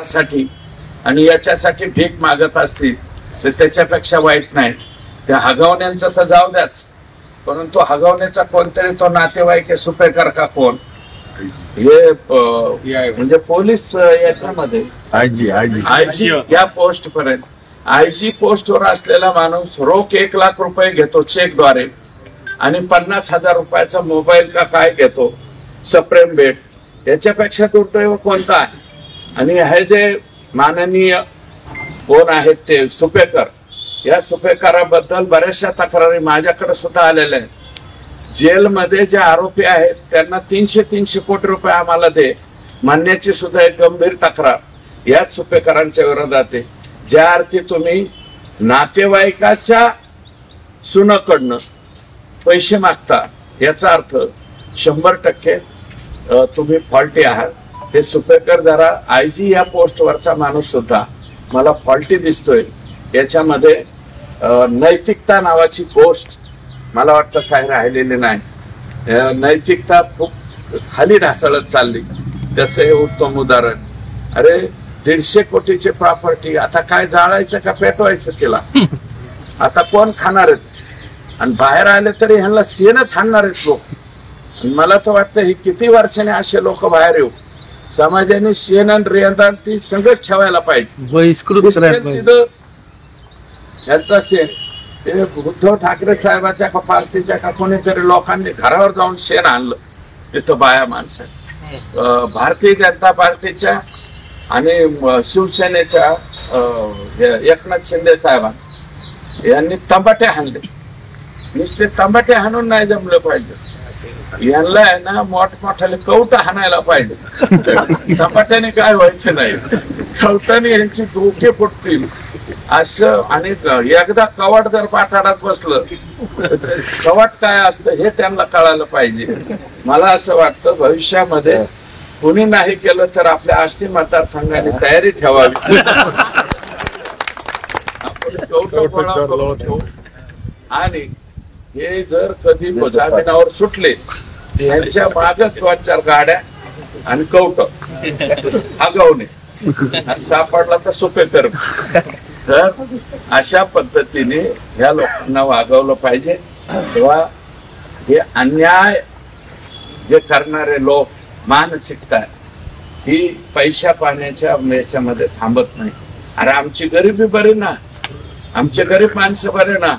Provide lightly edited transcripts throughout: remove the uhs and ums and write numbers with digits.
साठी आणि याच्यासाठी भीक मागत असतील तर त्याच्यापेक्षा वाईट नाही. त्या हगवण्यांचं तर जाऊ द्याच, परंतु हगवण्याचा कोणतरी तो नातेवाईक सुपेकर का कोण हे म्हणजे पोलीस याच्यामध्ये आयजी या पोस्ट पर्यंत आयजी पोस्टवर असलेला माणूस रोख 1 लाख रुपये घेतो चेकद्वारे आणि 50,000 रुपयाचा मोबाईल का काय घेतो सप्रेम भेट. याच्यापेक्षा दुर्दैव कोणता आहे? आणि हे जे माननीय कोण आहेत ते सुपेकर, या सुपेकराबद्दल बऱ्याचशा तक्रारी माझ्याकडे सुद्धा आलेल्या आहेत. जेलमध्ये जे आरोपी आहेत त्यांना 300 कोटी रुपये आम्हाला दे म्हणण्याची सुद्धा एक गंभीर तक्रार याच सुपेकरांच्या विरोधात आहे. ज्या अर्थी तुम्ही नातेवाईकाच्या सुनाकडनं पैसे मागता याचा अर्थ 100% तुम्ही फॉल्टी आहात. हे सुपेकर जरा आयजी या पोस्टवरचा माणूस सुद्धा मला फॉल्टी दिसतोय. याच्यामध्ये नैतिकता नावाची पोस्ट मला वाटतं काही राहिलेली नाही. नैतिकता खूप खाली ढासळत चालली. त्याचं हे उत्तम उदाहरण. अरे 150 कोटीची प्रॉपर्टी आता काय जाळायचं का पेटवायचं तिला? आता कोण खाणार आहेत? आणि बाहेर आले तरी ह्यांना सीएनच हाणणार आहेत लोक. मला तर वाटतं ही किती वर्षाने असे लोक बाहेर येऊ. समाजाने सीएन आणि रेंदान ती संघच ठेवायला पाहिजे. यांचा सेन ते उद्धव ठाकरे साहेबाच्या का पार्टीच्या का कोणीतरी लोकांनी घरावर जाऊन शेण आणलं तिथं बाया माणसं. भारतीय जनता पार्टीच्या आणि शिवसेनेच्या एकनाथ शिंदे साहेबांनी यांनी तंबाटे हाणले. नुसते तंबाटे हाणून नाही जमले पाहिजे, यांना आहे ना मोठमोठ्याने कवटा हाणायला पाहिजे. तंबाट्याने काय व्हायचं नाही, कवटाने यांची डोके फुटतील असं. आणि एकदा कवाट जर पाठाडात बसलं कवाट काय असतं हे त्यांना कळायला पाहिजे. मला असं वाटतं भविष्यामध्ये कुणी नाही केलं तर आपल्या आष्टी मतदारसंघाने तयारी ठेवावी. आपण आणि हे जर कधी जामिनावर सुटले यांच्या मागच 2-4 गाड्या आणि कवट हगवणे आणि सापडला तर सुपेकर. तर अशा पद्धतीने ह्या लोकांना वागवलं पाहिजे. तेव्हा हे अन्याय जे करणारे लोक मानसिकता ही पैशा पाण्याच्या याच्यामध्ये थांबत नाही. अरे आमची गरिबी बरी ना, आमचे गरीब माणसं बरे ना,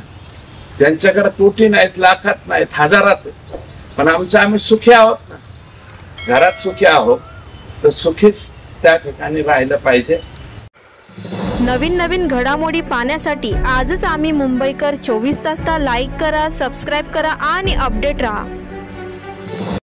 ज्यांच्याकडे कोटी नाहीत, लाखात नाहीत, हजारात, पण आम्ही सुखी आहोत ना, घरात सुखी आहोत. तर सुखीच त्या ठिकाणी राहिलं पाहिजे. नवीन घडामोडी पाहण्यासाठी आजच आम्ही मुंबईकर 24 तासला लाईक करा, सबस्क्राईब करा आणि अपडेट रहा.